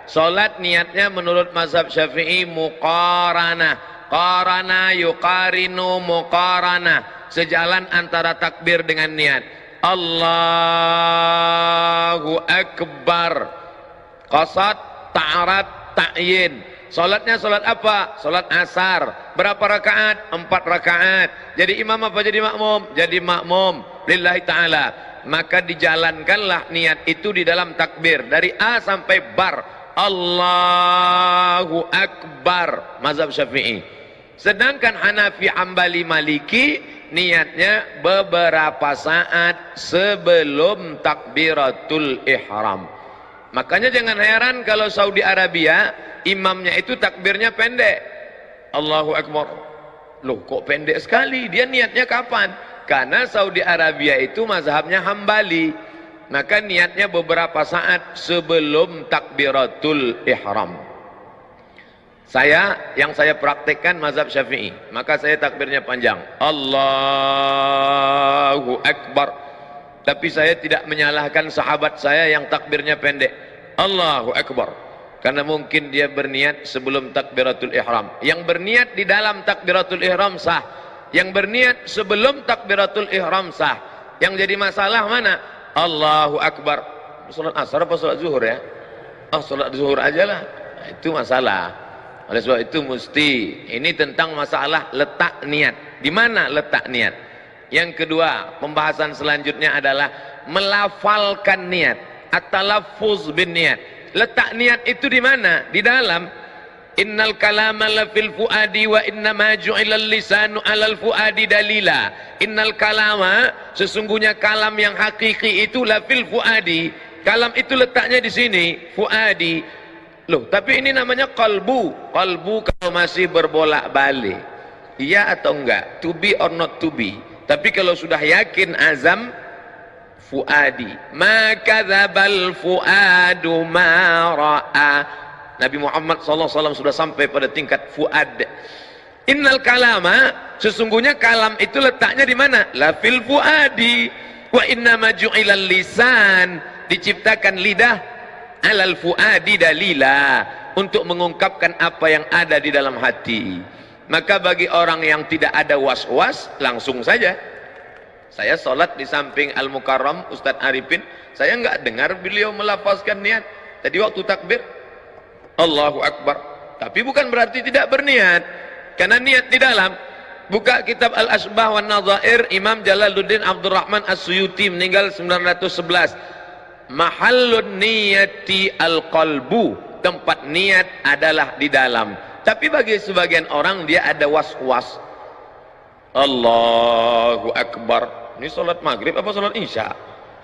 Salat niatnya menurut mazhab Syafi'i muqaranah. Qarana yuqarinu muqaranah. Sejalan antara takbir dengan niat. Allahu Akbar. Qasad, ta'arat, ta'yin. Salatnya salat apa? Salat asar. Berapa rakaat? 4 rakaat. Jadi imam apa jadi makmum? Jadi makmum lillahi ta'ala. Maka dijalankanlah niat itu di dalam takbir dari A sampai bar. Allahu Akbar, mazhab Syafi'i. Sedangkan Hanafi, Hambali, Maliki niatnya beberapa saat sebelum takbiratul ihram. Makanya jangan heran kalau Saudi Arabia imamnya itu takbirnya pendek. Allahu Akbar. Loh, kok pendek sekali? Dia niatnya kapan? Karena Saudi Arabia itu mazhabnya Hambali. Maka niatnya beberapa saat sebelum takbiratul ihram. Yang saya praktekkan mazhab Syafi'i, maka saya takbirnya panjang. Allahu Akbar. Tapi saya tidak menyalahkan sahabat saya yang takbirnya pendek. Allahu Akbar. Karena mungkin dia berniat sebelum takbiratul ihram. Yang berniat di dalam takbiratul ihram sah. Yang berniat sebelum takbiratul ihram sah. Yang jadi masalah mana? Allahu Akbar. Salat asar apa salat zuhur ya? Salat zuhur aja lah. Nah, itu masalah. Oleh sebab itu mesti ini tentang masalah letak niat. Di mana letak niat? Yang kedua, pembahasan selanjutnya adalah melafalkan niat. At-talaffuz bin niat. Letak niat itu di mana? Di dalam. Innal kalama la fil fuadi wa inna ma ju'ilal lisanu 'alal fuadi dalila. Innal kalama, sesungguhnya kalam yang hakiki itu la fil fuadi. Kalam itu letaknya di sini, fuadi. Loh, tapi ini namanya qalbu. Qalbu kalau masih berbolak-balik. Iya atau enggak? To be or not to be. Tapi kalau sudah yakin azam, fuadi. Ma kadzabal fuadu ma ra'a. Nabi Muhammad SAW sudah sampai pada tingkat fuad. Innal kalama, sesungguhnya kalam itu letaknya di mana? La fil fuadi. Wa inna ma ju'ilal lisan, diciptakan lidah alal fuadi dalila, untuk mengungkapkan apa yang ada di dalam hati. Maka bagi orang yang tidak ada was-was, langsung saja. Saya sholat di samping Al-Mukarram Ustadz Arifin, saya nggak dengar beliau melafazkan niat. Tadi waktu takbir Allahu Akbar, tapi bukan berarti tidak berniat, karena niat di dalam. Buka kitab Al-Asbah wan Nadhair, Imam Jalaluddin Abdurrahman As-Suyuti meninggal 911. Mahallun niyati al-qalbu, tempat niat adalah di dalam. Tapi bagi sebagian orang dia ada was-was. Allahu Akbar, ini salat maghrib apa salat isya?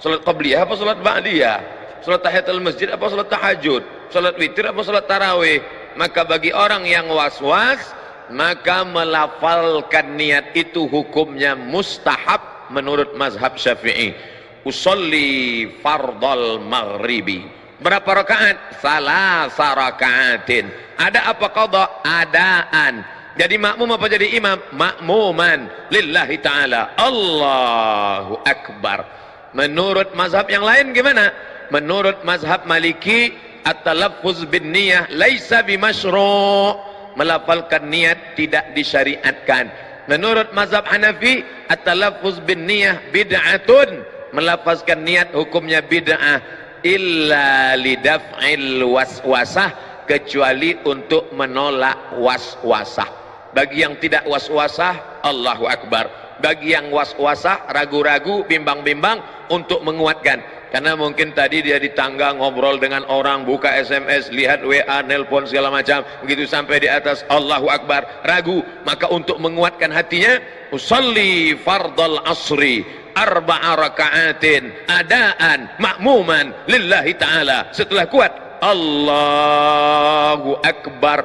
Salat qabliyah apa salat ba'diyah? Salat tahiyatul masjid apa salat tahajud? Salat witir apa salat tarawih? Maka bagi orang yang was-was, maka melafalkan niat itu hukumnya mustahab menurut mazhab Syafi'i. Usolli fardal maghribi. Berapa rakaat? Salasa rakaatin. Ada apa qada? Adaan. Jadi makmum apa jadi imam? Makmuman lillahi ta'ala. Allahu Akbar. Menurut mazhab yang lain gimana? Menurut mazhab Maliki, at-talaffuz bin niyah laisa bimasyru'. Melafalkan niat tidak disyariatkan. Menurut mazhab Hanafi, at-talaffuz bin niyah bid'atun. Melafazkan niat hukumnya bid'ah illa lidaf'il waswasah, kecuali untuk menolak waswasah. Bagi yang tidak waswasah, Allahu Akbar. Bagi yang waswasah, ragu-ragu, bimbang-bimbang, untuk menguatkan. Karena mungkin tadi dia di tangga ngobrol dengan orang, buka SMS, lihat WA, nelpon segala macam, begitu sampai di atas Allahu Akbar, ragu. Maka untuk menguatkan hatinya, usalli fardal asri arba'a raka'atin adaan makmuman lillahi ta'ala. Setelah kuat Allahu Akbar,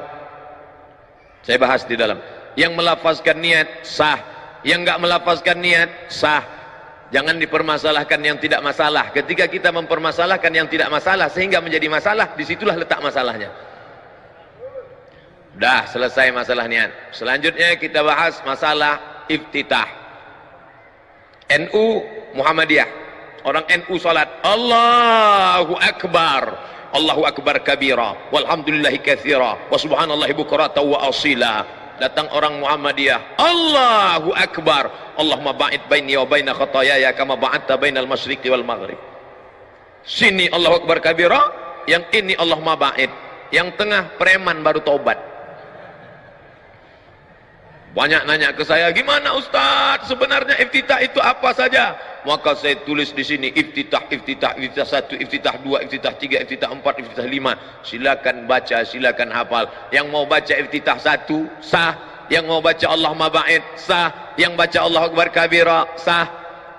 saya bahas di dalam. Yang melafazkan niat sah, yang enggak melafazkan niat sah. Jangan dipermasalahkan yang tidak masalah. Ketika kita mempermasalahkan yang tidak masalah sehingga menjadi masalah, disitulah letak masalahnya. Dah selesai masalah niat. Selanjutnya kita bahas masalah iftitah. NU Muhammadiyah, orang NU salat Allahu Akbar, Allahu akbar kabira, walhamdulillahi katsira, wa subhanallahi bukratan wa asila. Datang orang Muhammadiyah, Allahu akbar, Allahumma ba'id baini wa baina khataayaya kama ba'adta bainal masyriqi wal maghrib. Sini Allahu akbar kabira, yang ini Allahumma ba'id, yang tengah preman baru taubat. Banyak nanya ke saya, gimana Ustaz, sebenarnya iftitah itu apa saja? Maka saya tulis di sini, iftitah 1, iftitah 2, iftitah 3, iftitah 4, iftitah 5. Silakan baca, silakan hafal. Yang mau baca iftitah 1 sah, yang mau baca Allahumma ba'id sah, yang baca Allahu akbar kabira sah.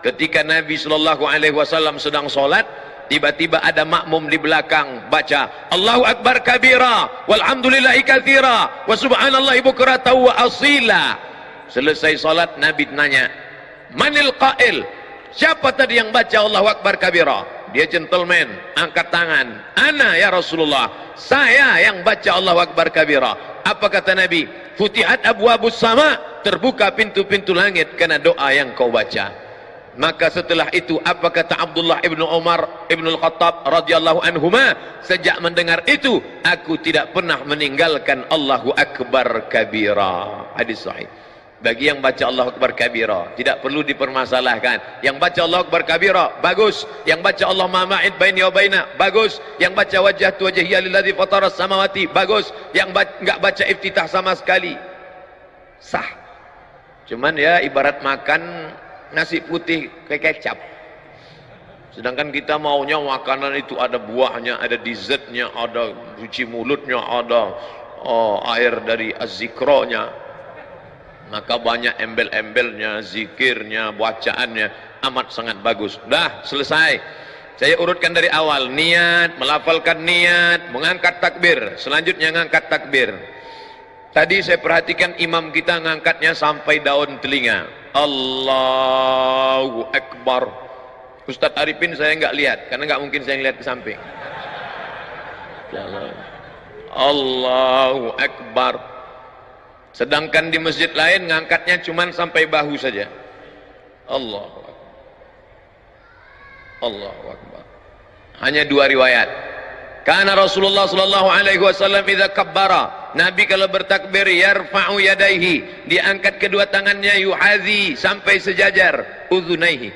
Ketika Nabi SAW sedang sholat, tiba-tiba ada makmum di belakang baca Allahu akbar kabira, walhamdulillahi katsira, wa subhanallahi bukratan wa asila. Selesai salat, Nabi tanya, manil qail, siapa tadi yang baca Allahu akbar kabira? Dia gentleman, angkat tangan, ana ya Rasulullah, saya yang baca Allahu akbar kabira. Apa kata Nabi? Futihat abwabus sama, terbuka pintu-pintu langit karena doa yang kau baca. Maka setelah itu apa kata Abdullah ibnu Umar ibnu Al-Khattab radhiyallahu anhuma? Sejak mendengar itu, aku tidak pernah meninggalkan Allahu akbar kabira. Hadis sahih. Bagi yang baca Allahu akbar kabira tidak perlu dipermasalahkan. Yang baca Allahu akbar kabira bagus, yang baca Allahumma ma'id baini wa baina bagus, yang baca wajhatu wajhiya lilladzi fataras samawati bagus, yang enggak baca iftitah sama sekali sah. Cuman ya ibarat makan nasi putih kayak kecap. Sedangkan kita maunya makanan itu ada buahnya, ada dessertnya, ada cuci mulutnya, ada air dari az-zikronya. Maka banyak embel-embelnya, zikirnya, bacaannya amat sangat bagus. Dah selesai. Saya urutkan dari awal, niat, melafalkan niat, mengangkat takbir, selanjutnya mengangkat takbir. Tadi saya perhatikan imam kita ngangkatnya sampai daun telinga. Allahu akbar. Ustadz Arifin saya nggak lihat, karena nggak mungkin saya lihat ke samping. Allahu akbar. Sedangkan di masjid lain ngangkatnya cuman sampai bahu saja. Allahu akbar. Allahu akbar. Hanya dua riwayat. Karena Rasulullah sallallahu alaihi wasallam idza kabbara, Nabi kalau bertakbir yarfa'u yadaihi, diangkat kedua tangannya, yuhazi sampai sejajar udhunaihi.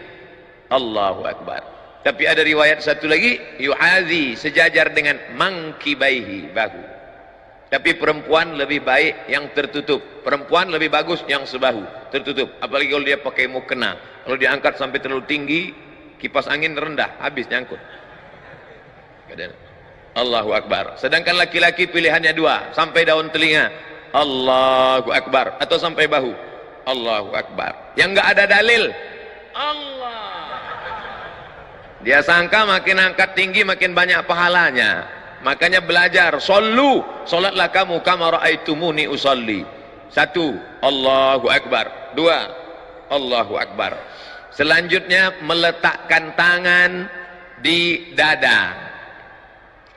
Allahu akbar. Tapi ada riwayat satu lagi, yuhazi sejajar dengan mangkibaihi, bahu. Tapi perempuan lebih baik yang tertutup. Perempuan lebih bagus yang sebahu, tertutup. Apalagi kalau dia pakai mukena. Kalau diangkat sampai terlalu tinggi, kipas angin rendah, habis nyangkut. Allahu akbar. Sedangkan laki-laki pilihannya dua, sampai daun telinga, Allahu akbar, atau sampai bahu, Allahu akbar. Yang enggak ada dalil, Allah. Dia sangka makin angkat tinggi makin banyak pahalanya. Makanya belajar, sallu, salatlah kamu kama raaitumuni usalli. 1, Allahu akbar. 2, Allahu akbar. Selanjutnya meletakkan tangan di dada.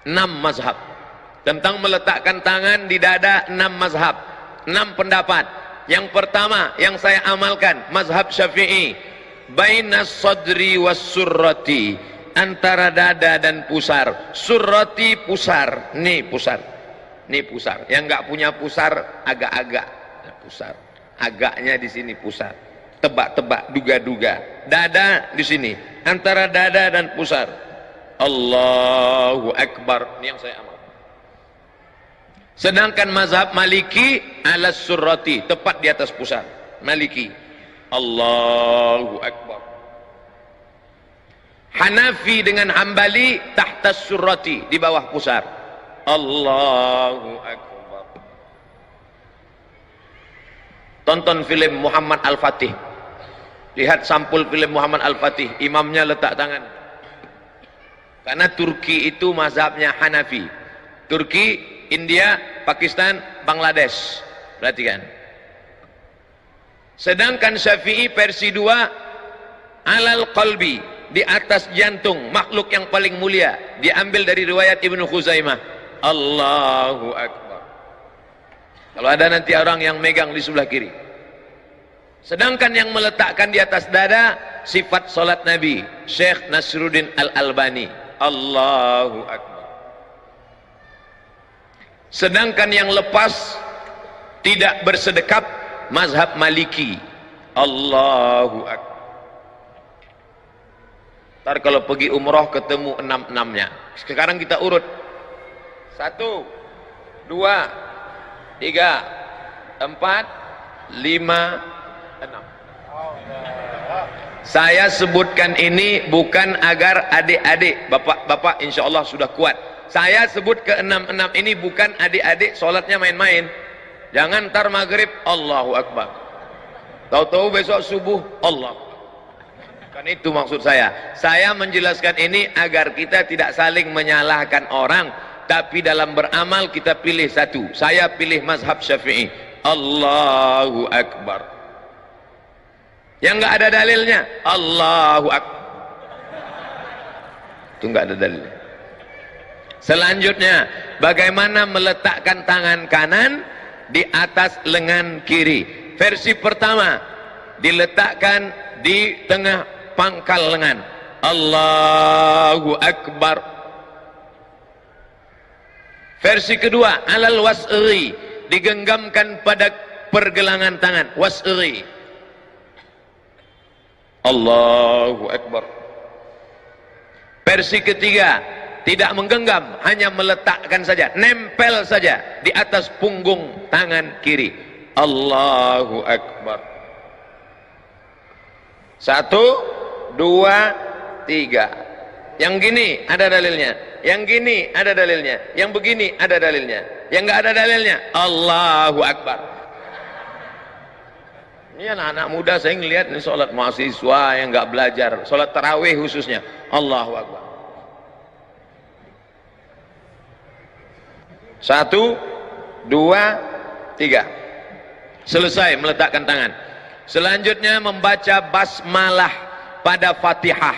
6 mazhab tentang meletakkan tangan di dada, 6 mazhab, 6 pendapat. Yang pertama yang saya amalkan, mazhab Syafi'i, bainas sadri was surrati, antara dada dan pusar. Surrati pusar, nih pusar, nih pusar. Yang enggak punya pusar agak-agak pusar, agaknya di sini pusar, tebak-tebak, duga-duga. Dada di sini, antara dada dan pusar. Allahu akbar. Ini yang saya amal. Sedangkan mazhab Maliki ala surrati, tepat di atas pusar. Maliki, Allahu akbar. Hanafi dengan Hambali tahta surrati, di bawah pusar. Allahu akbar. Tonton film Muhammad Al-Fatih. Lihat sampul film Muhammad Al-Fatih, imamnya letak tangan. Karena Turki itu mazhabnya Hanafi. Turki, India, Pakistan, Bangladesh. Perhatikan. Sedangkan Syafi'i versi 2, alal qalbi, di atas jantung, makhluk yang paling mulia. Diambil dari riwayat Ibnu Khuzaimah. Allahu akbar. Kalau ada nanti orang yang megang di sebelah kiri. Sedangkan yang meletakkan di atas dada, sifat salat Nabi, Syekh Nasruddin Al-Albani. Allahu akbar. Sedangkan yang lepas tidak bersedekap mazhab Maliki. Allahu Akbar. Ntar kalau pergi umroh ketemu 6-6-nya. Sekarang kita urut 1, 2, 3, 4, 5, 6. Saya sebutkan ini bukan agar adik-adik, bapak-bapak insya Allah sudah kuat. Saya sebut ke 6-6 ini bukan adik-adik sholatnya main-main. Jangan ntar maghrib Allahu Akbar, tahu-tahu besok subuh Allah. Kan itu maksud saya. Saya menjelaskan ini agar kita tidak saling menyalahkan orang, tapi dalam beramal kita pilih satu. Saya pilih mazhab Syafi'i. Allahu Akbar. Yang nggak ada dalilnya Allahu Akbar. Itu nggak ada dalilnya. Selanjutnya, bagaimana meletakkan tangan kanan di atas lengan kiri. Versi pertama, diletakkan di tengah pangkal lengan. Allahu Akbar. Versi kedua, alal wasri, digenggamkan pada pergelangan tangan. Wasri. Allahu Akbar. Versi ketiga, tidak menggenggam, hanya meletakkan saja, nempel saja di atas punggung tangan kiri. Allahu Akbar. 1, 2, 3. Yang gini ada dalilnya, yang gini ada dalilnya, yang begini ada dalilnya, yang nggak ada dalilnya Allahu Akbar. Ini anak-anak muda saya ngelihat nih sholat mahasiswa yang nggak belajar, sholat tarawih khususnya. Allahu Akbar. 1, 2, 3. Selesai meletakkan tangan. Selanjutnya membaca basmalah pada Fatihah.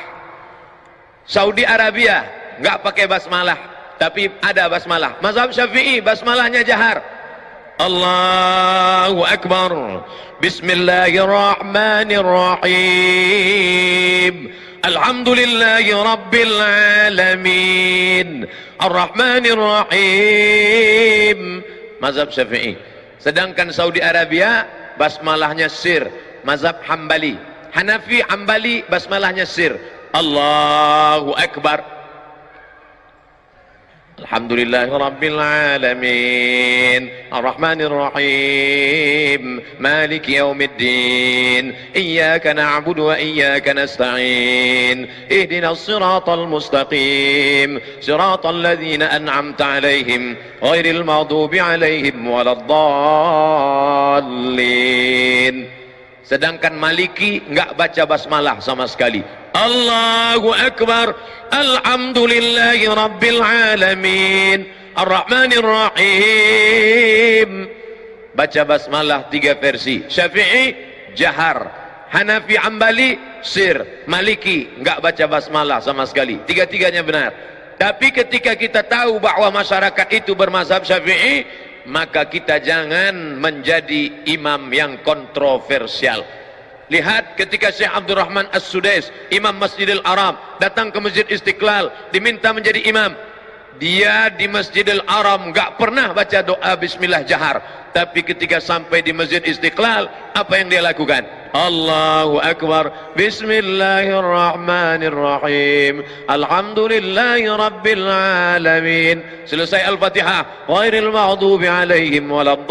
Saudi Arabia nggak pakai basmalah, tapi ada basmalah. Mazhab Syafi'i basmalahnya jahar. Allahu Akbar. Bismillahirrahmanirrahim. Alhamdulillahi Rabbil Alamin. Ar-Rahmanir-Rahim. Mazhab Syafi'i. Sedangkan Saudi Arabia basmalahnya sir. Mazhab Hambali. Hanafi Hambali basmalahnya sir. Allahu Akbar. Alhamdulillahi Rabbil Alamin. Ar-Rahmanir-Rahim. Maliki Yawmiddin. Iyyaka na'budu wa iyyaka nasta'in. Ihdinas siratal mustaqim. Siratal ladzina an'amta 'alaihim ghairil maghdubi 'alaihim waladdallin. Sedangkan Maliki enggak baca basmalah sama sekali. Allahu Akbar. Alhamdulillahi Rabbil Alamin. Ar-Rahmanir-Rahim. Baca basmalah 3 versi. Syafi'i jahar, Hanafi Hambali sir, Maliki enggak baca basmalah sama sekali. Tiga-tiganya benar. Tapi ketika kita tahu bahwa masyarakat itu bermazhab Syafi'i, maka kita jangan menjadi imam yang kontroversial. Lihat ketika Syekh Abdurrahman As-Sudais, imam Masjidil Haram, datang ke Masjid Istiqlal, diminta menjadi imam. Dia di Masjidil Haram enggak pernah baca doa bismillah jahar, tapi ketika sampai di Masjid Istiqlal, apa yang dia lakukan? Allahu Akbar. Bismillahirrahmanirrahim. Alhamdulillahi Rabbil Alamin. Selesai Al-Fatihah. Ghairil maghdubi alaihim waladdallin.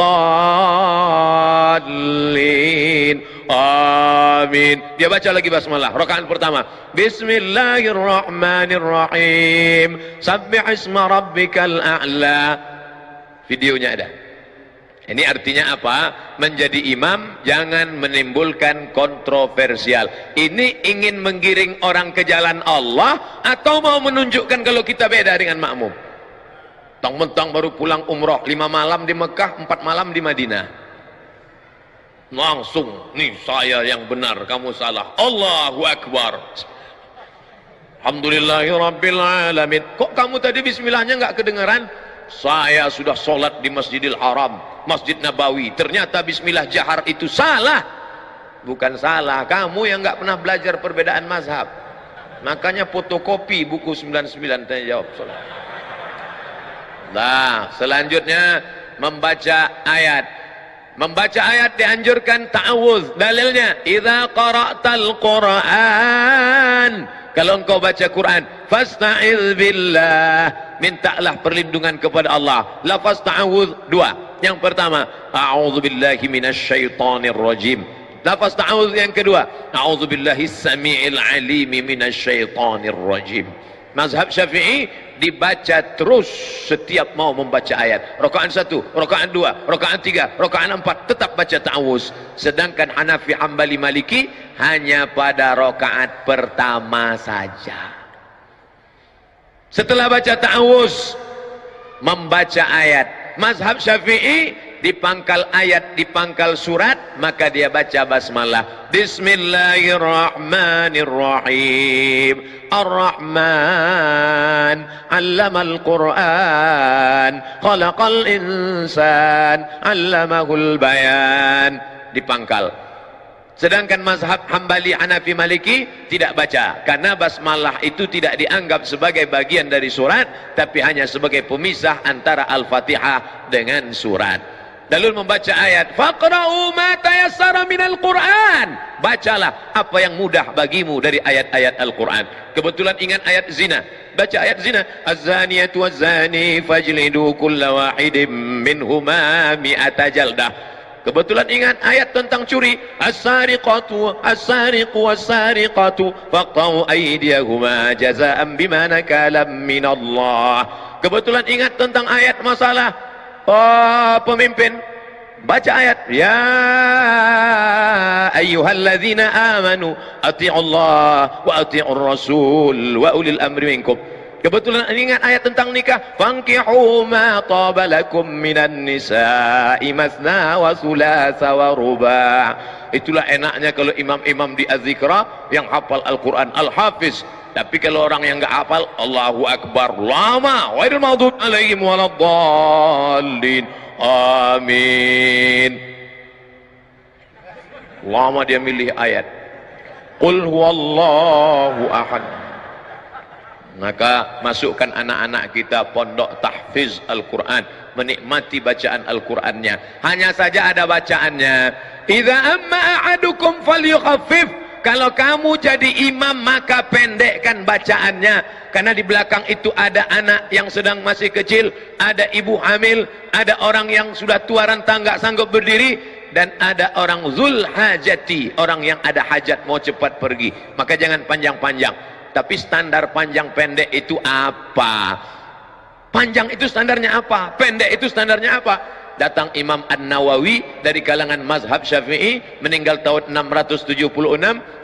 Amin. Dia baca lagi basmalah. Rakaat pertama. Bismillahirrahmanirrahim. Sabbih isma rabbikal a'la. Videonya ada. Ini artinya apa? Menjadi imam jangan menimbulkan kontroversial. Ini ingin menggiring orang ke jalan Allah atau mau menunjukkan kalau kita beda dengan makmum? Mentang-mentang baru pulang umroh 5 malam di Mekah, 4 malam di Madinah. Langsung, nih saya yang benar, kamu salah. Allahu Akbar. Alhamdulillahi Rabbil Alamin. Kok kamu tadi bismillahnya nggak kedengaran? Saya sudah sholat di Masjidil Haram, Masjid Nabawi. Ternyata bismillah jahar itu salah. Bukan salah, kamu yang nggak pernah belajar perbedaan mazhab. Makanya fotokopi buku 99 tanya jawab sholat. Nah, selanjutnya membaca ayat. Membaca ayat dianjurkan ta'awudz. Dalilnya, idza qara'tal Qur'an, kalau engkau baca Quran, fasta'iz billah, mintalah perlindungan kepada Allah. Lafaz ta'awudz dua. Yang pertama, a'udzubillahi minasyaitonir rajim. Lafaz ta'awudz yang kedua, a'udzubillahis samii'il 'aliim minasyaitonir rajim. Mazhab Syafi'i dibaca terus setiap mau membaca ayat. Rakaat 1, rakaat 2, rakaat 3, rakaat 4 tetap baca ta'awuz. Sedangkan Hanafi, Hambali, Maliki hanya pada rakaat pertama saja. Setelah baca ta'awuz, membaca ayat. Mazhab Syafi'i di pangkal ayat, di pangkal surat, maka dia baca basmalah. Bismillahirrahmanirrahim. Ar-Rahman 'allamal Qur'an, khalaqal insan, 'allamahul bayan. Di pangkal. Sedangkan mazhab Hambali, Hanafi, Maliki tidak baca, karena basmalah itu tidak dianggap sebagai bagian dari surat, tapi hanya sebagai pemisah antara Al-Fatihah dengan surat. Lalu membaca ayat, faqra'u ma tayassara minal Qur'an, bacalah apa yang mudah bagimu dari ayat-ayat Al-Quran. Kebetulan ingat ayat zina, baca ayat zina, az-zaniyatu waz-zani fajlidu kulla wahidin minhuma mi'ata jaldah. Kebetulan ingat ayat tentang curi, as-sariqatu as-sariqu was-sariqatu faqta'u aydiyahuma jazaa'an bima nakalam minallah. Kebetulan ingat tentang ayat masalah pemimpin, baca ayat, ya ayyuhalladzina amanu ati'ullah wa ati'ur rasul wa ulil amri minkum. Kebetulan ingat ayat tentang nikah, fankihu ma taba lakum minan nisa'i masna wa thulatha wa ruba'. Itulah enaknya kalau imam-imam di Az-Zikra yang hafal Al-Quran, Al-Hafiz. Tapi kalau orang yang enggak hafal, Allahu Akbar lama, wairul maghdub alaihim waladdallin, amin. Lama dia milih ayat. Qul huwallahu ahad. Maka masukkan anak-anak kita pondok tahfiz Al-Quran, menikmati bacaan Al-Qurannya. Hanya saja ada bacaannya, idza amma ahadukum falyukhaffif. Kalau kamu jadi imam, maka pendekkan bacaannya, karena di belakang itu ada anak yang sedang masih kecil, ada ibu hamil, ada orang yang sudah tua renta nggak sanggup berdiri, dan ada orang zul hajati, orang yang ada hajat mau cepat pergi. Maka jangan panjang-panjang. Tapi standar panjang pendek itu apa? Panjang itu standarnya apa? Pendek itu standarnya apa? Datang Imam An-Nawawi dari kalangan mazhab Syafi'i, meninggal tahun 676,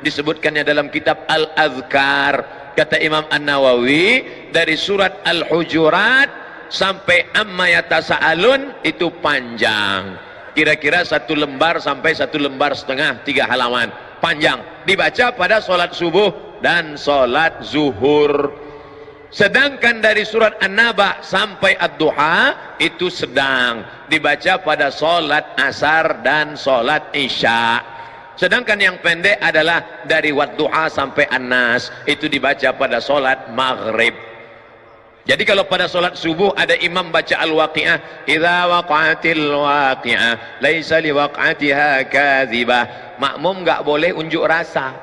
disebutkannya dalam kitab Al-Azkar. Kata Imam An-Nawawi, dari surat Al-Hujurat sampai Amma Yatasa'alun itu panjang, kira-kira 1 lembar sampai 1 lembar setengah, 3 halaman, panjang. Dibaca pada sholat subuh dan sholat zuhur. Sedangkan dari surat An-Naba sampai Ad-Duha itu sedang, dibaca pada sholat asar dan sholat isya. Sedangkan yang pendek adalah dari Wad-Duha sampai An-Nas, itu dibaca pada sholat maghrib. Jadi kalau pada sholat subuh ada imam baca Al-Waqi'ah, idza waqa'atil waqi'ah laisa liwaq'atiha kadzibah. Makmum nggak boleh unjuk rasa.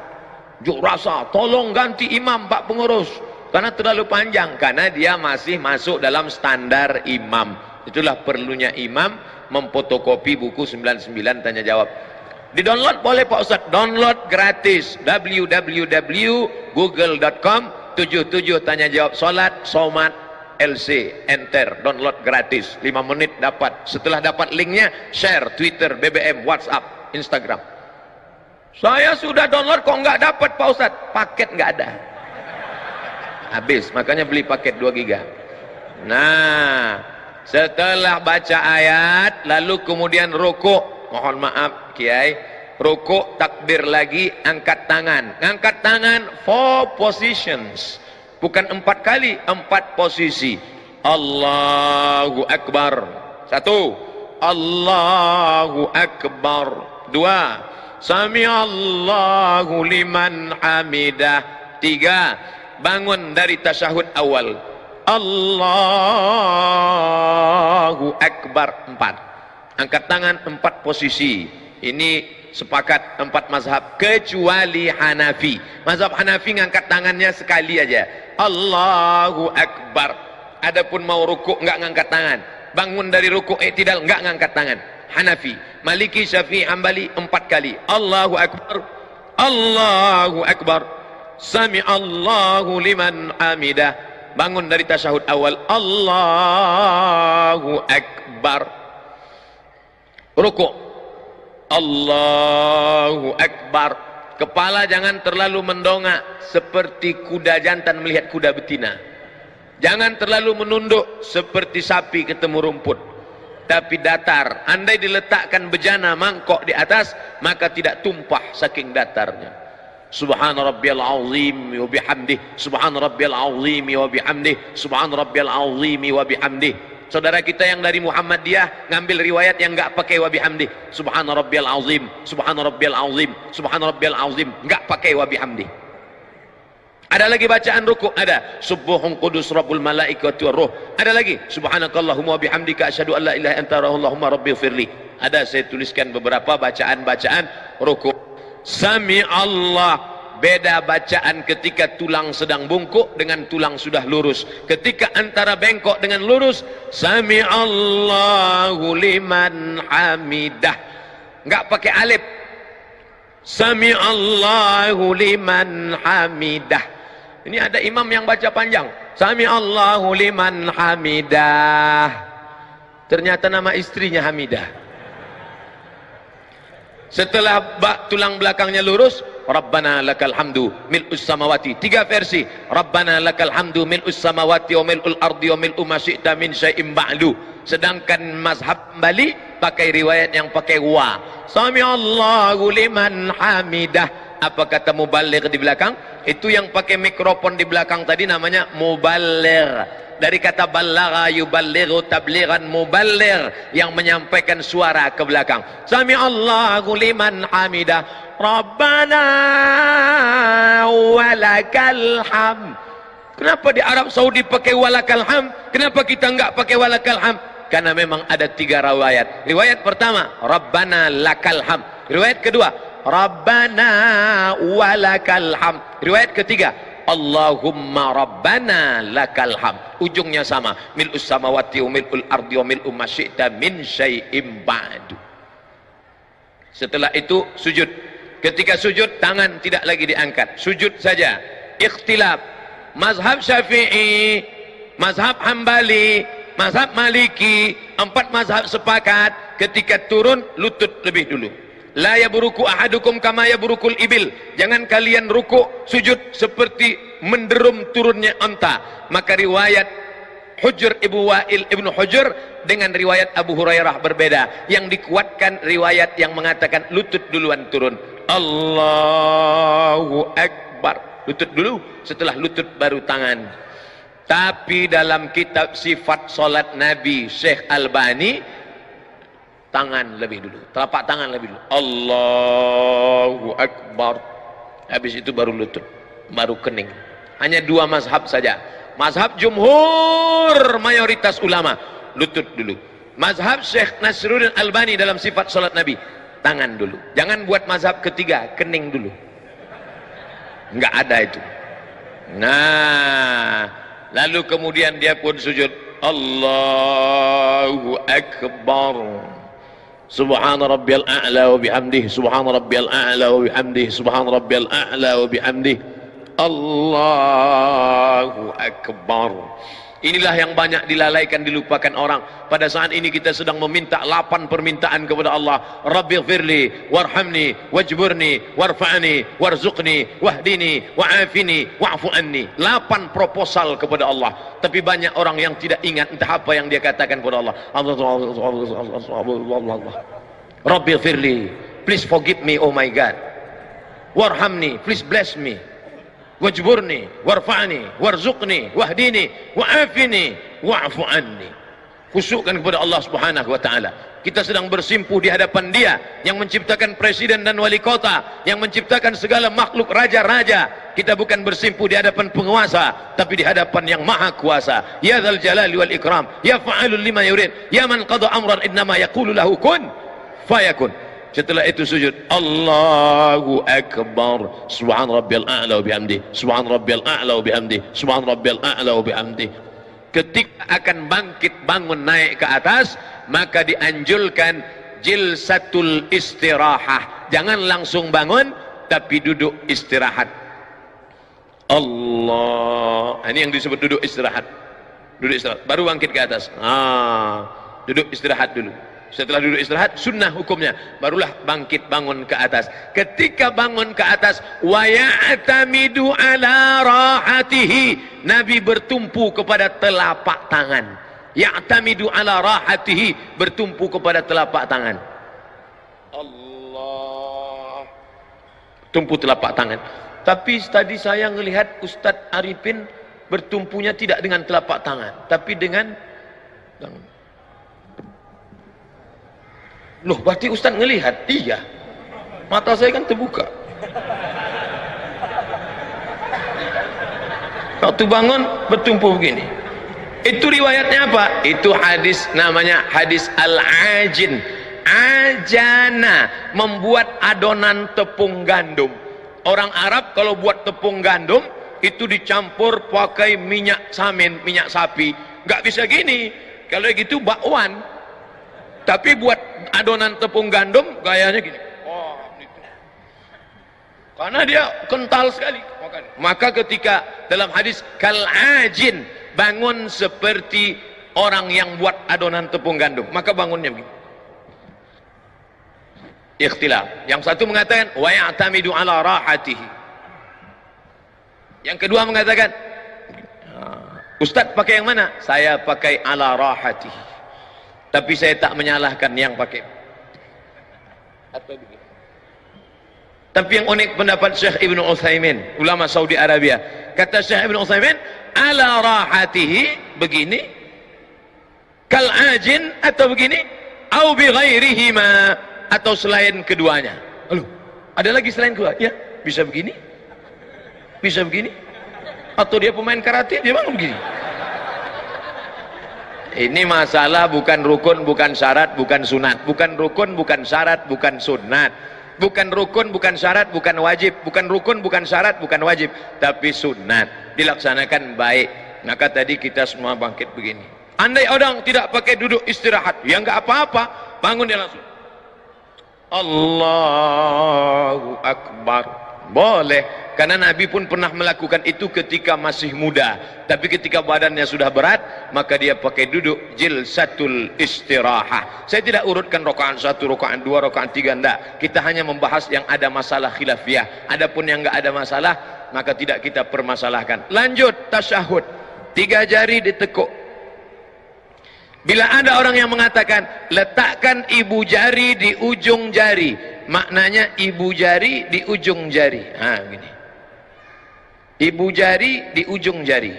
Unjuk rasa, tolong ganti imam Pak Pengurus, karena terlalu panjang, karena dia masih masuk dalam standar imam. Itulah perlunya imam memfotokopi buku 99 tanya jawab. Di download boleh Pak Ustaz, download gratis, www.google.com 77 tanya jawab salat somat LC, enter, download gratis, 5 menit dapat. Setelah dapat linknya, share Twitter, BBM, WhatsApp, Instagram. Saya sudah download kok nggak dapat Pak Ustaz, paket nggak ada, habis, makanya beli paket 2 giga. Nah, setelah baca ayat lalu kemudian rukuk, mohon maaf Kiai, rukuk, takbir lagi, angkat tangan. Angkat tangan 4 positions, bukan 4 kali, 4 posisi. Allahu Akbar, 1, Allahu Akbar, 2, Sami Allahu liman hamidah, 3, bangun dari tasyahud awal, Allahu Akbar 4. Angkat tangan 4 posisi. Ini sepakat 4 mazhab kecuali Hanafi. Mazhab Hanafi ngangkat tangannya sekali aja. Allahu Akbar. Adapun mau rukuk enggak ngangkat tangan. Bangun dari rukuk i'tidal enggak ngangkat tangan. Hanafi, Maliki, Syafi'i, Hambali 4 kali. Allahu Akbar. Allahu Akbar. Sami'allahu liman hamidah. Bangun dari tasyahud awal. Allahu Akbar. Rukuk. Allahu Akbar. Kepala jangan terlalu mendongak seperti kuda jantan melihat kuda betina. Jangan terlalu menunduk seperti sapi ketemu rumput. Tapi datar. Andai diletakkan bejana mangkok di atas, maka tidak tumpah saking datarnya. Subhana rabbiyal azim wa bihamdih. Subhana rabbiyal azim wa bihamdih. Subhana rabbiyal azim wa bihamdih. Saudara kita yang dari Muhammadiyah ngambil riwayat yang enggak pakai wa bihamdih. Subhana rabbiyal azim. Subhana rabbiyal azim. Subhana rabbiyal azim. Enggak pakai wa bihamdih. Ada lagi bacaan rukuk, ada Subuhun Qudus Rabbul Malaikati Waruh. Ada lagi Subhanakallahumma bihamdika asyhadu an la ilaha illa anta Allahumma rabbighfirli. Ada saya tuliskan beberapa bacaan-bacaan rukuk. Sami Allah. Beda bacaan ketika tulang sedang bungkuk dengan tulang sudah lurus. Ketika antara bengkok dengan lurus, Sami Allahu liman hamidah. Enggak pakai alif. Sami Allahu liman hamidah. Ini ada imam yang baca panjang. Sami Allahu liman hamidah. Ternyata nama istrinya Hamidah. Setelah tulang belakangnya lurus, Rabbana lakal hamdu mil'us samawati. 3 versi. Rabbana lakal hamdu mil'us samawati wa mil'ul ardi wa mil'u ma syi'ta min syai'im ba'du. Sedangkan mazhab Bali pakai riwayat yang pakai wa. Sami Allahu liman hamidah. Apa kata muballigh di belakang? Itu yang pakai mikrofon di belakang tadi namanya muballigh. Dari kata ballagha yuballighu tablighan, muballigh yang menyampaikan suara ke belakang. Sami Allahu liman hamidah. Rabbana walakal hamd. Kenapa di Arab Saudi pakai walakal hamd? Kenapa kita enggak pakai walakal hamd? Karena memang ada 3 riwayat. Riwayat pertama, Rabbana lakal hamd. Riwayat kedua, Rabbana walakal hamd. Riwayat ketiga, Allahumma Rabbana lakal hamd. Ujungnya sama, mil'us samawati wa mil'ul ardi wa mil'u ma syi'ta min syai'im ba'du. Setelah itu sujud. Ketika sujud tangan tidak lagi diangkat, sujud saja. Ikhtilaf. Mazhab Syafi'i, mazhab Hambali, mazhab Maliki, 4 mazhab sepakat ketika turun lutut lebih dulu. La yaburuku ahadukum kama yaburukul ibil. Jangan kalian rukuk sujud seperti menderum turunnya unta. Maka riwayat Hujr Ibu Wa'il Ibnu Hujr dengan riwayat Abu Hurairah berbeda. Yang dikuatkan riwayat yang mengatakan lutut duluan turun. Allahu Akbar. Lutut dulu, setelah lutut baru tangan. Tapi dalam kitab sifat solat Nabi Syekh Albani, tangan lebih dulu, telapak tangan lebih dulu. Allahu Akbar. Habis itu baru lutut, baru kening. Hanya 2 mazhab saja. Mazhab jumhur mayoritas ulama, lutut dulu. Mazhab Syekh Nasruddin Albani dalam sifat salat Nabi, tangan dulu. Jangan buat mazhab ketiga, kening dulu. Enggak ada itu. Nah, lalu kemudian dia pun sujud. Allahu Akbar. Subhana rabbiyal a'la wa bihamdih. Subhana rabbiyal a'la wa bihamdih. Subhana rabbiyal a'la wa bihamdih. Allahu Akbar. Inilah yang banyak dilalaikan, dilupakan orang. Pada saat ini kita sedang meminta 8 permintaan kepada Allah. Rabbighfirli warhamni wajburni warfa'ni warzuqni wahdini wa'afini wa'fu anni. 8 proposal kepada Allah. Tapi banyak orang yang tidak ingat entah apa yang dia katakan kepada Allah. Rabbighfirli, please forgive me, oh my God. Warhamni, please bless me. Wajburni warfa'ni warzuqni wahdini wa'afini wa'fu anni. Khusyukkan kepada Allah Subhanahu wa taala. Kita sedang bersimpuh di hadapan Dia yang menciptakan presiden dan wali kota, yang menciptakan segala makhluk raja-raja. Kita bukan bersimpuh di hadapan penguasa, tapi di hadapan yang maha kuasa. Ya dzal jalali wal ikram, ya fa'alul lima yurid, ya man qada amran innama yaqulu lahu kun fayakun. Setelah itu sujud, Allahu Akbar, subhan rabbiyal a'la wa bihamdi, subhan rabbiyal a'la wa bihamdi, subhan rabbiyal a'la wa bihamdi. Ketika akan bangkit bangun naik ke atas, maka dianjurkan jilsatul istirahah. Jangan langsung bangun, tapi duduk istirahat. Allah, ini yang disebut duduk istirahat. Duduk istirahat, baru bangkit ke atas. Duduk istirahat dulu. Setelah duduk istirahat, sunnah hukumnya, barulah bangkit bangun ke atas. Ketika bangun ke atas, wa ya'tamidu ala rahatihi, Nabi bertumpu kepada telapak tangan. Ya'tamidu ala rahatihi, bertumpu kepada telapak tangan. Allah, tumpu telapak tangan. Tapi tadi saya melihat Ustadz Arifin bertumpunya tidak dengan telapak tangan, tapi dengan tangan. Loh, berarti Ustaz ngelihat? Iya, mata saya kan terbuka. Waktu bangun bertumpu begini. Itu riwayatnya apa? Itu hadis, namanya hadis al-ajin. Ajana, membuat adonan tepung gandum. Orang Arab kalau buat tepung gandum itu dicampur pakai minyak samin, minyak sapi. Nggak bisa gini. Kalau gitu bakwan. Tapi buat adonan tepung gandum gayanya gini. Gitu. Karena dia kental sekali. Maka ketika dalam hadis kal-ajin, bangun seperti orang yang buat adonan tepung gandum, maka bangunnya begini. Ikhtilaf. Yang satu mengatakan wa ya'tamidu ala rahatihi. Yang kedua mengatakan, Ustaz pakai yang mana? Saya pakai ala rahatihi. Tapi saya tak menyalahkan yang pakai. Atau begini. Tapi yang unik pendapat Syekh Ibn Utsaimin, ulama Saudi Arabia. Kata Syekh Ibn Utsaimin, ala rahatihi, begini, kal ajin, atau begini, au bi ghairihima, atau selain keduanya. Lalu, ada lagi selain kedua? Ya, bisa begini, bisa begini, atau dia pemain karate, dia bangun begini. Ini masalah bukan rukun, bukan syarat, bukan sunat. Bukan rukun, bukan syarat, bukan sunat. Bukan rukun, bukan syarat, bukan wajib. Bukan rukun, bukan syarat, bukan wajib. Tapi sunat, dilaksanakan baik. Maka tadi kita semua bangkit begini. Andai orang tidak pakai duduk istirahat, ya nggak apa-apa, bangun dia langsung. Allahu Akbar. Boleh, karena Nabi pun pernah melakukan itu ketika masih muda. Tapi ketika badannya sudah berat, maka dia pakai duduk jilsatul istirahah. Saya tidak urutkan rakaat 1, rakaat 2, rakaat 3, enggak. Kita hanya membahas yang ada masalah khilafiyah. Adapun yang enggak ada masalah, maka tidak kita permasalahkan. Lanjut tasyahud. 3 jari ditekuk. Bila ada orang yang mengatakan letakkan ibu jari di ujung jari, maknanya ibu jari di ujung jari. Gini. Ibu jari di ujung jari.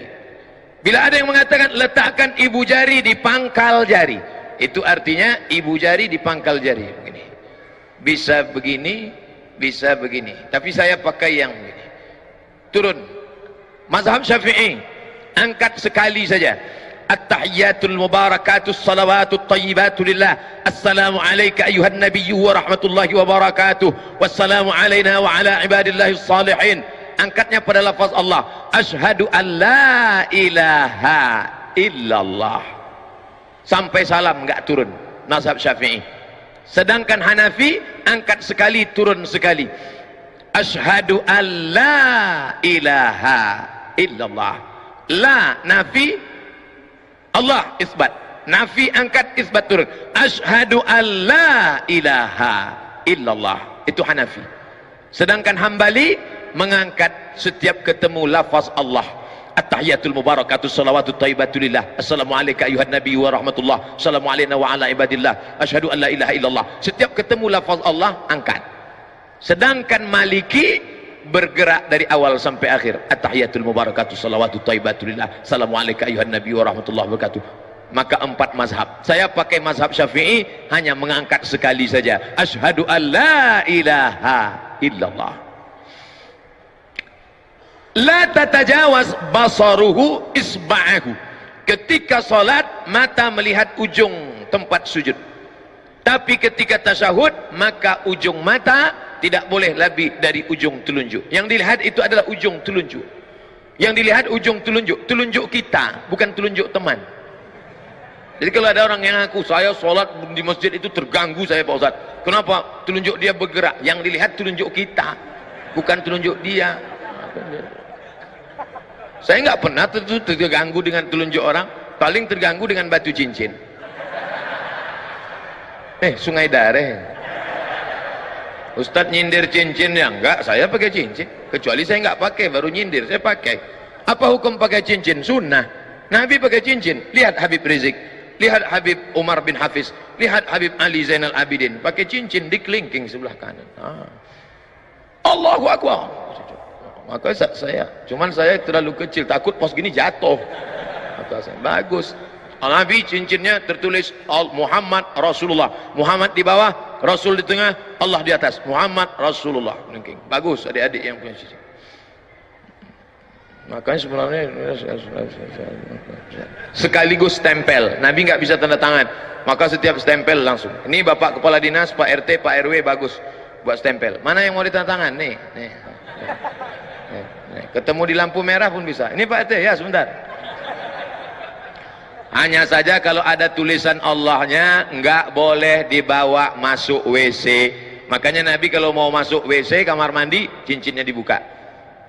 Bila ada yang mengatakan letakkan ibu jari di pangkal jari, itu artinya ibu jari di pangkal jari. Begini. Bisa begini, bisa begini. Tapi saya pakai yang begini. Turun. Mazhab Syafi'i, angkat sekali saja. At-tahiyyatul mubarakatus salawatut tayyibatu lillah. Assalamu alayka ayuhan nabiyyu wa rahmatullahi wa barakatuh. Wassalamu alayna wa ala ibadillahi salihin. Angkatnya pada lafaz Allah. Ashhadu an la ilaha illallah. Sampai salam enggak turun. Mazhab Syafi'i. Sedangkan Hanafi angkat sekali turun sekali. Ashhadu an la ilaha illallah. La nafi, Allah isbat. Nafi angkat, isbat turun. Ashhadu an la ilaha illallah. Itu Hanafi. Sedangkan Hambali mengangkat setiap ketemu lafaz Allah. At-tahiyatul mubarakatus salawatut thayyibatulillah. Assalamu alayka ayuhan nabi wa rahmatullah. Assalamu alayna wa ala ibadillah. Ashhadu an la ilaha illallah. Setiap ketemu lafaz Allah angkat. Sedangkan Maliki bergerak dari awal sampai akhir. At-tahiyatul mubarakatus salawatut thayyibatulillah. Assalamu alayka ayuhan nabi wa rahmatullah wabarakatuh. maka 4 mazhab. Saya pakai mazhab Syafi'i, hanya mengangkat sekali saja, asyhadu an la ilaha illallah. La tatajawaz basaruhu isba'ahu. Ketika salat mata melihat ujung tempat sujud, tapi ketika tasyahud maka ujung mata tidak boleh lebih dari ujung telunjuk. Yang dilihat itu adalah ujung telunjuk. Yang dilihat ujung telunjuk, telunjuk kita, bukan telunjuk teman. Jadi kalau ada orang yang ngaku, saya sholat di masjid itu terganggu saya Pak Ustaz. Kenapa? Telunjuk dia bergerak. Yang dilihat telunjuk kita, bukan telunjuk dia. Saya nggak pernah terganggu dengan telunjuk orang. Paling terganggu dengan batu cincin. Sungai Dareh. Ustadz nyindir cincinnya? Enggak, saya pakai cincin. Kecuali saya nggak pakai, baru nyindir. Saya pakai. Apa hukum pakai cincin? Sunnah. Nabi pakai cincin. Lihat Habib Rizik, lihat Habib Umar bin Hafiz, lihat Habib Ali Zainal Abidin, pakai cincin di kelingking sebelah kanan. Allahu Akbar. Maka saya terlalu kecil, takut pos gini jatuh. Maka saya, bagus. Nabi cincinnya tertulis Muhammad Rasulullah. Muhammad di bawah, Rasul di tengah, Allah di atas. Muhammad Rasulullah. Bagus adik-adik yang punya cincin. Makanya sebenarnya sekaligus stempel. Nabi nggak bisa tanda tangan, maka setiap stempel langsung. Ini Bapak Kepala Dinas, Pak RT, Pak RW, bagus buat stempel. Mana yang mau ditanda tangan? Nih. Ketemu di lampu merah pun bisa. Ini Pak RT, ya sebentar. Hanya saja kalau ada tulisan Allahnya nggak boleh dibawa masuk WC. Makanya Nabi kalau mau masuk WC, kamar mandi, cincinnya dibuka.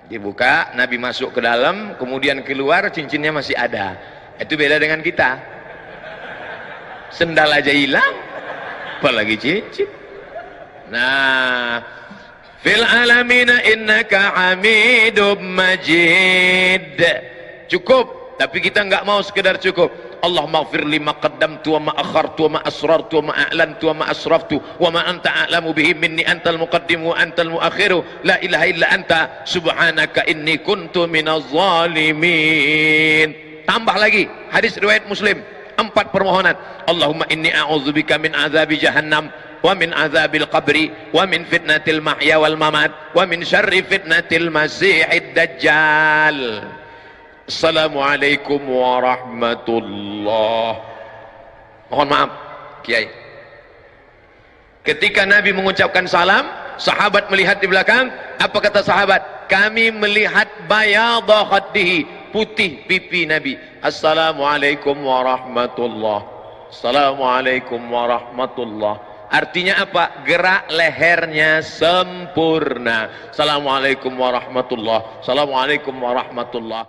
Dibuka, Nabi masuk ke dalam, kemudian keluar, cincinnya masih ada. Itu beda dengan kita. Sendal aja hilang, apalagi cincin. Nah, fil alamina innaka hamidum majid. Cukup, tapi kita nggak mau sekedar cukup. Allah maghfir lima qaddamtu wa ma akhartu wa ma asrartu wa ma a'lantu wa ma asraftu wa ma anta a'lamu bihi minni antal muqaddimu wa antal muakhiru la ilaha illa anta subhanaka inni kuntu minaz zalimin. Tambah lagi hadis riwayat Muslim, 4 permohonan. Allahumma inni a'udzubika min azabi jahannam wa min azabil qabri wa min fitnatil mahya wal mamat wa min syarri fitnatil masihid dajjal. Assalamualaikum warahmatullah. Mohon maaf Kiai, ketika Nabi mengucapkan salam, sahabat melihat di belakang. Apa kata sahabat? Kami melihat bayadha khaddihi, putih pipi Nabi. Assalamualaikum warahmatullah. Assalamualaikum warahmatullah. Artinya apa? Gerak lehernya sempurna. Assalamualaikum warahmatullah. Assalamualaikum warahmatullah.